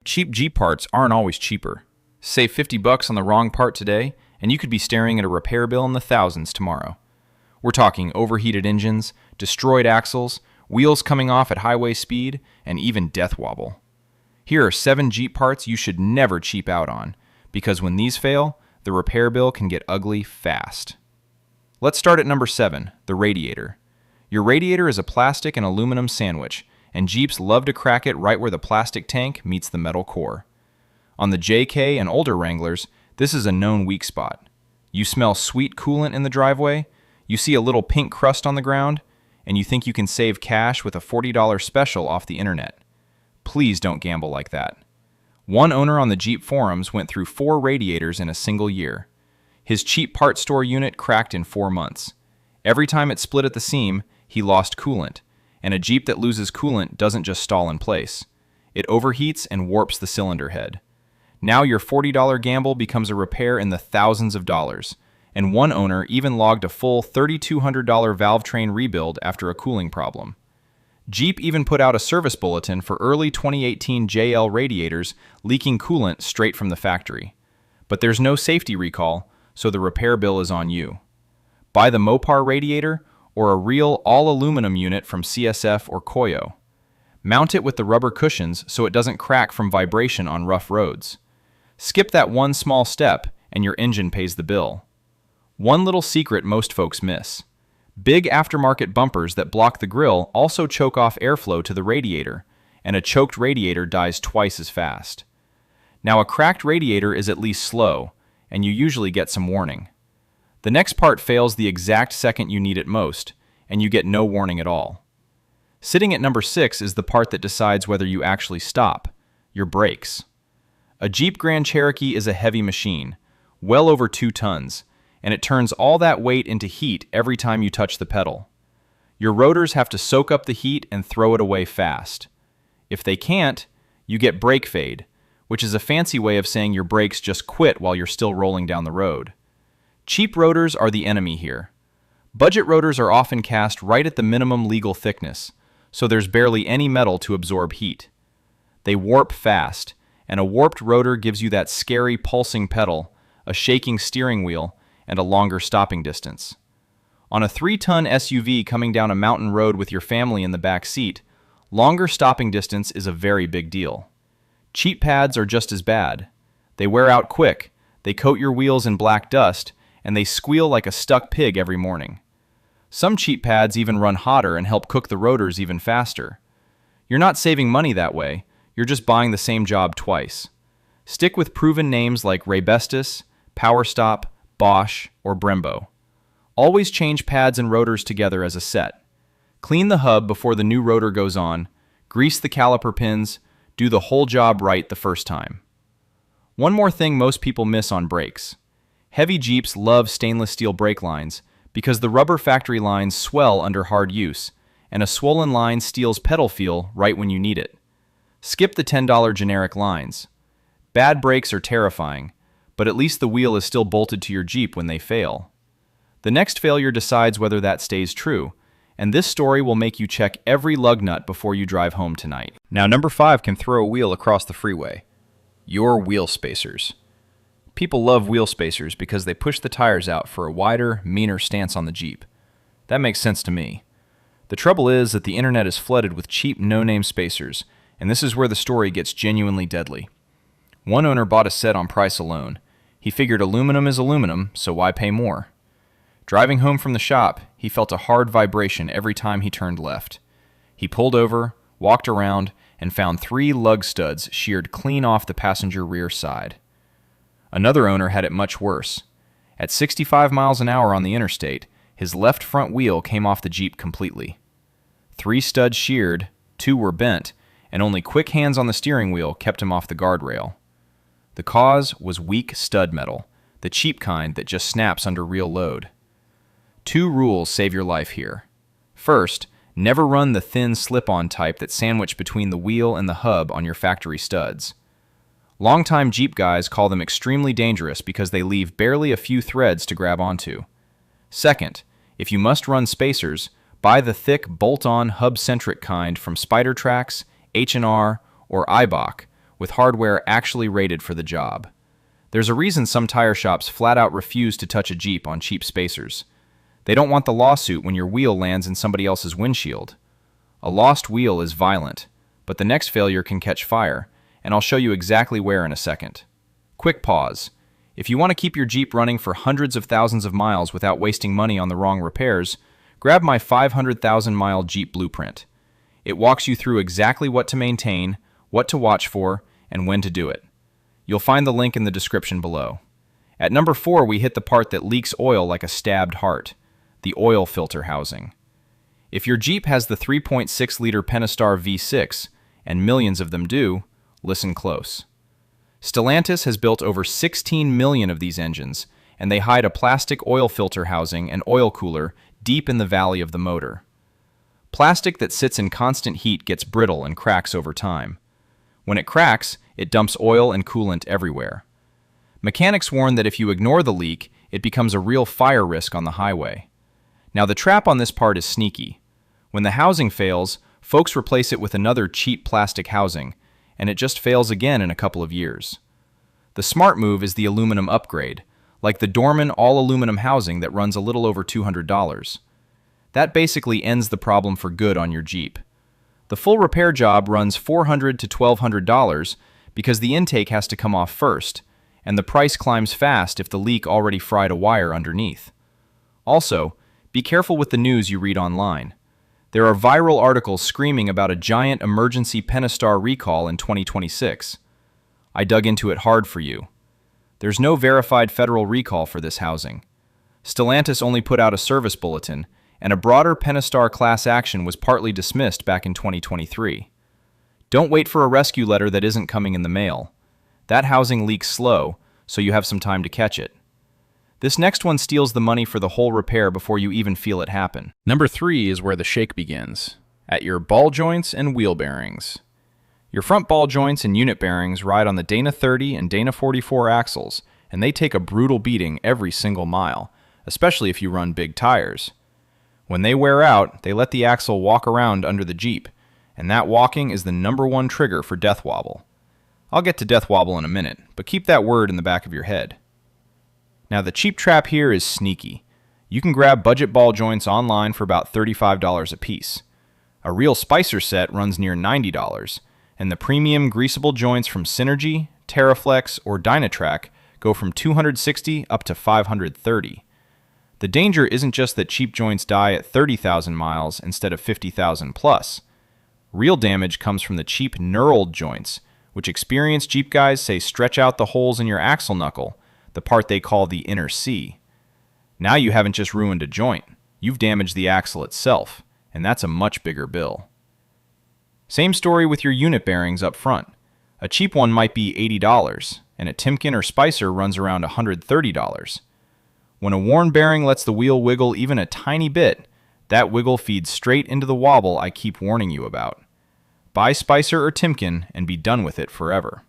Cheap Jeep parts aren't always cheaper. Save 50 bucks on the wrong part today, and you could be staring at a repair bill in the thousands tomorrow. We're talking overheated engines, destroyed axles, wheels coming off at highway speed, and even death wobble. Here are 7 Jeep parts you should never cheap out on, because when these fail, the repair bill can get ugly fast. Let's start at number 7, the radiator. Your radiator is a plastic and aluminum sandwich, and Jeeps love to crack it right where the plastic tank meets the metal core. On the JK and older Wranglers, this is a known weak spot. You smell sweet coolant in the driveway, you see a little pink crust on the ground, and you think you can save cash with a $40 special off the internet. Please don't gamble like that. One owner on the Jeep forums went through 4 radiators in a single year. His cheap parts store unit cracked in 4 months. Every time it split at the seam, he lost coolant, and a Jeep that loses coolant doesn't just stall in place. It overheats and warps the cylinder head. Now your $40 gamble becomes a repair in the thousands of dollars, and one owner even logged a full $3,200 valve train rebuild after a cooling problem. Jeep even put out a service bulletin for early 2018 JL radiators leaking coolant straight from the factory. But there's no safety recall, so the repair bill is on you. Buy the Mopar radiator or a real all-aluminum unit from CSF or Koyo. Mount it with the rubber cushions so it doesn't crack from vibration on rough roads. Skip that one small step and your engine pays the bill. One little secret most folks miss. Big aftermarket bumpers that block the grille also choke off airflow to the radiator, and a choked radiator dies twice as fast. Now a cracked radiator is at least slow, and you usually get some warning. The next part fails the exact second you need it most, and you get no warning at all. Sitting at number 6 is the part that decides whether you actually stop, your brakes. A Jeep Grand Cherokee is a heavy machine, well over 2 tons, and it turns all that weight into heat every time you touch the pedal. Your rotors have to soak up the heat and throw it away fast. If they can't, you get brake fade, which is a fancy way of saying your brakes just quit while you're still rolling down the road. Cheap rotors are the enemy here. Budget rotors are often cast right at the minimum legal thickness, so there's barely any metal to absorb heat. They warp fast, and a warped rotor gives you that scary pulsing pedal, a shaking steering wheel, and a longer stopping distance. On a 3-ton SUV coming down a mountain road with your family in the back seat, longer stopping distance is a very big deal. Cheap pads are just as bad. They wear out quick, they coat your wheels in black dust, and they squeal like a stuck pig every morning. Some cheap pads even run hotter and help cook the rotors even faster. You're not saving money that way, you're just buying the same job twice. Stick with proven names like Raybestos, PowerStop, Bosch, or Brembo. Always change pads and rotors together as a set. Clean the hub before the new rotor goes on, grease the caliper pins, do the whole job right the first time. One more thing most people miss on brakes. Heavy Jeeps love stainless steel brake lines because the rubber factory lines swell under hard use, and a swollen line steals pedal feel right when you need it. Skip the $10 generic lines. Bad brakes are terrifying, but at least the wheel is still bolted to your Jeep when they fail. The next failure decides whether that stays true, and this story will make you check every lug nut before you drive home tonight. Now, number 5 can throw a wheel across the freeway. Your wheel spacers. People love wheel spacers because they push the tires out for a wider, meaner stance on the Jeep. That makes sense to me. The trouble is that the internet is flooded with cheap no-name spacers, and this is where the story gets genuinely deadly. One owner bought a set on price alone. He figured aluminum is aluminum, so why pay more? Driving home from the shop, he felt a hard vibration every time he turned left. He pulled over, walked around, and found 3 lug studs sheared clean off the passenger rear side. Another owner had it much worse. At 65 miles an hour on the interstate, his left front wheel came off the Jeep completely. 3 studs sheared, 2 were bent, and only quick hands on the steering wheel kept him off the guardrail. The cause was weak stud metal, the cheap kind that just snaps under real load. 2 rules save your life here. First, never run the thin slip-on type that sandwich between the wheel and the hub on your factory studs. Longtime Jeep guys call them extremely dangerous because they leave barely a few threads to grab onto. Second, if you must run spacers, buy the thick bolt-on hub-centric kind from Spider Tracks, H&R, or Eibach, with hardware actually rated for the job. There's a reason some tire shops flat out refuse to touch a Jeep on cheap spacers. They don't want the lawsuit when your wheel lands in somebody else's windshield. A lost wheel is violent, but the next failure can catch fire, and I'll show you exactly where in a second. Quick pause. If you want to keep your Jeep running for hundreds of thousands of miles without wasting money on the wrong repairs, grab my 500,000-mile Jeep blueprint. It walks you through exactly what to maintain, what to watch for, and when to do it. You'll find the link in the description below. At number 4, we hit the part that leaks oil like a stabbed heart, the oil filter housing. If your Jeep has the 3.6-liter Pentastar V6, and millions of them do, listen close. Stellantis has built over 16 million of these engines, and they hide a plastic oil filter housing and oil cooler deep in the valley of the motor. Plastic that sits in constant heat gets brittle and cracks over time. When it cracks, it dumps oil and coolant everywhere. Mechanics warn that if you ignore the leak, it becomes a real fire risk on the highway. Now the trap on this part is sneaky. When the housing fails, folks replace it with another cheap plastic housing, and it just fails again in a couple of years. The smart move is the aluminum upgrade, like the Dorman all-aluminum housing that runs a little over $200. That basically ends the problem for good on your Jeep. The full repair job runs $400 to $1,200 because the intake has to come off first, and the price climbs fast if the leak already fried a wire underneath. Also, be careful with the news you read online. There are viral articles screaming about a giant emergency Pentastar recall in 2026. I dug into it hard for you. There's no verified federal recall for this housing. Stellantis only put out a service bulletin, and a broader Pentastar class action was partly dismissed back in 2023. Don't wait for a rescue letter that isn't coming in the mail. That housing leaks slow, so you have some time to catch it. This next one steals the money for the whole repair before you even feel it happen. Number 3 is where the shake begins, at your ball joints and wheel bearings. Your front ball joints and unit bearings ride on the Dana 30 and Dana 44 axles, and they take a brutal beating every single mile, especially if you run big tires. When they wear out, they let the axle walk around under the Jeep, and that walking is the #1 trigger for death wobble. I'll get to death wobble in a minute, but keep that word in the back of your head. Now the cheap trap here is sneaky. You can grab budget ball joints online for about $35 a piece. A real Spicer set runs near $90, and the premium greasable joints from Synergy, TerraFlex, or Dynatrac go from $260 up to $530. The danger isn't just that cheap joints die at 30,000 miles instead of 50,000 plus. Real damage comes from the cheap knurled joints, which experienced Jeep guys say stretch out the holes in your axle knuckle, the part they call the inner C. Now you haven't just ruined a joint, you've damaged the axle itself, and that's a much bigger bill. Same story with your unit bearings up front. A cheap one might be $80, and a Timken or Spicer runs around $130. When a worn bearing lets the wheel wiggle even a tiny bit, that wiggle feeds straight into the wobble I keep warning you about. Buy Spicer or Timken and be done with it forever.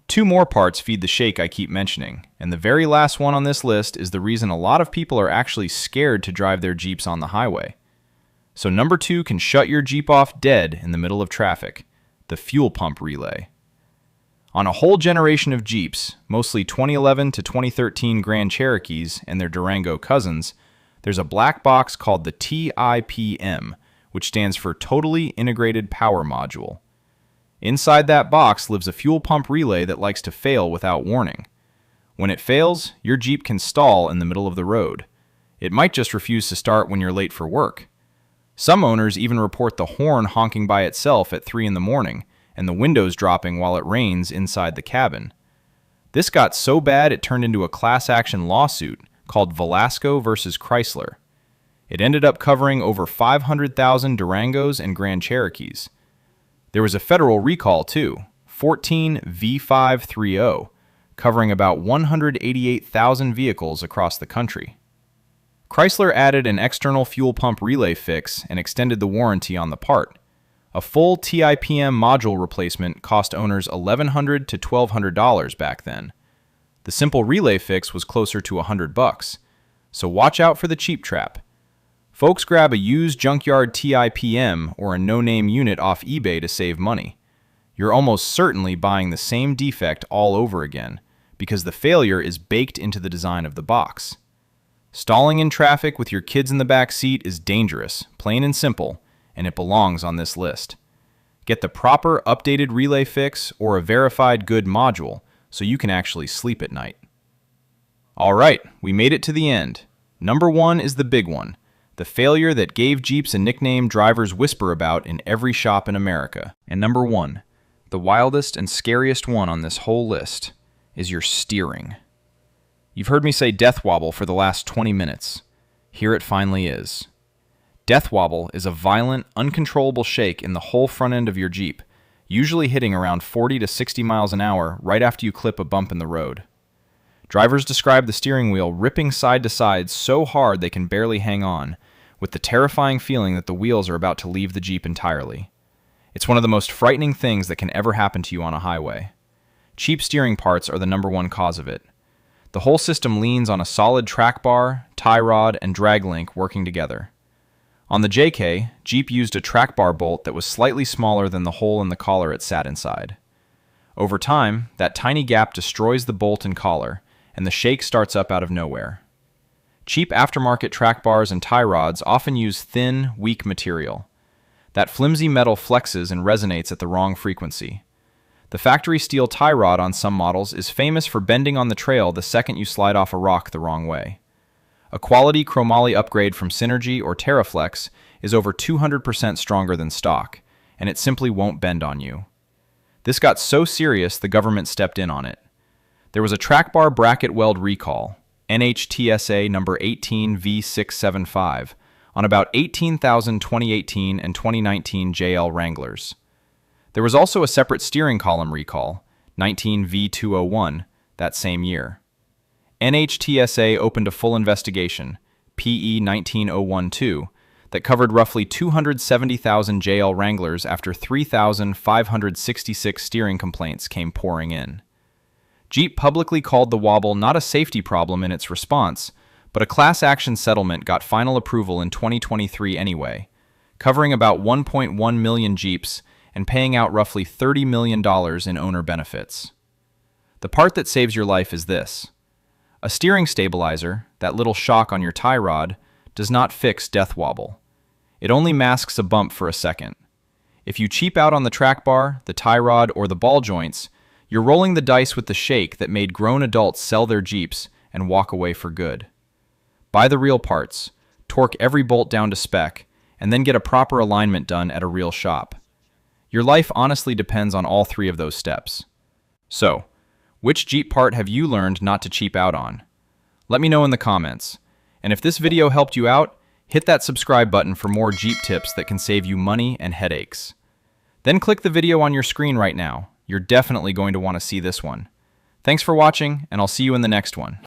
2 more parts feed the shake I keep mentioning, and the very last one on this list is the reason a lot of people are actually scared to drive their Jeeps on the highway. So number 2 can shut your Jeep off dead in the middle of traffic, the fuel pump relay. On a whole generation of Jeeps, mostly 2011 to 2013 Grand Cherokees and their Durango cousins, there's a black box called the TIPM, which stands for Totally Integrated Power Module. Inside that box lives a fuel pump relay that likes to fail without warning. When it fails, your Jeep can stall in the middle of the road. It might just refuse to start when you're late for work. Some owners even report the horn honking by itself at 3 in the morning and the windows dropping while it rains inside the cabin. This got so bad it turned into a class action lawsuit called Velasco versus Chrysler. It ended up covering over 500,000 Durangos and Grand Cherokees. There was a federal recall too, 14 V530, covering about 188,000 vehicles across the country. Chrysler added an external fuel pump relay fix and extended the warranty on the part. A full TIPM module replacement cost owners $1,100 to $1,200 back then. The simple relay fix was closer to $100, so watch out for the cheap trap. Folks grab a used junkyard TIPM or a no-name unit off eBay to save money. you're almost certainly buying the same defect all over again, because the failure is baked into the design of the box. Stalling in traffic with your kids in the back seat is dangerous, plain and simple, and it belongs on this list. Get the proper updated relay fix or a verified good module so you can actually sleep at night. All right, we made it to the end. Number 1 is the big one, the failure that gave Jeeps a nickname drivers whisper about in every shop in America. And number 1, the wildest and scariest one on this whole list, is your steering. You've heard me say death wobble for the last 20 minutes. Here it finally is. Death wobble is a violent, uncontrollable shake in the whole front end of your Jeep, usually hitting around 40 to 60 miles an hour right after you clip a bump in the road. Drivers describe the steering wheel ripping side to side so hard they can barely hang on, with the terrifying feeling that the wheels are about to leave the Jeep entirely. It's one of the most frightening things that can ever happen to you on a highway. Cheap steering parts are the number 1 cause of it. The whole system leans on a solid track bar, tie rod, and drag link working together. On the JK, Jeep used a track bar bolt that was slightly smaller than the hole in the collar it sat inside. Over time, that tiny gap destroys the bolt and collar, and the shake starts up out of nowhere. Cheap aftermarket track bars and tie rods often use thin, weak material. That flimsy metal flexes and resonates at the wrong frequency. The factory steel tie rod on some models is famous for bending on the trail the second you slide off a rock the wrong way. A quality chromoly upgrade from Synergy or TerraFlex is over 200% stronger than stock, and it simply won't bend on you. This got so serious the government stepped in on it. There was a track bar bracket weld recall, NHTSA number 18V675, on about 18,000 2018 and 2019 JL Wranglers. There was also a separate steering column recall, 19V201, that same year. NHTSA opened a full investigation, PE 19012, that covered roughly 270,000 JL Wranglers after 3,566 steering complaints came pouring in. Jeep publicly called the wobble not a safety problem in its response, but a class action settlement got final approval in 2023 anyway, covering about 1.1 million Jeeps and paying out roughly $30 million in owner benefits. The part that saves your life is this. A steering stabilizer, that little shock on your tie rod, does not fix death wobble. It only masks a bump for a second. If you cheap out on the track bar, the tie rod, or the ball joints, you're rolling the dice with the shake that made grown adults sell their Jeeps and walk away for good. Buy the real parts, torque every bolt down to spec, and then get a proper alignment done at a real shop. Your life honestly depends on all 3 of those steps. So, which Jeep part have you learned not to cheap out on? Let me know in the comments. And if this video helped you out, hit that subscribe button for more Jeep tips that can save you money and headaches. Then click the video on your screen right now. You're definitely going to want to see this one. Thanks for watching, and I'll see you in the next one.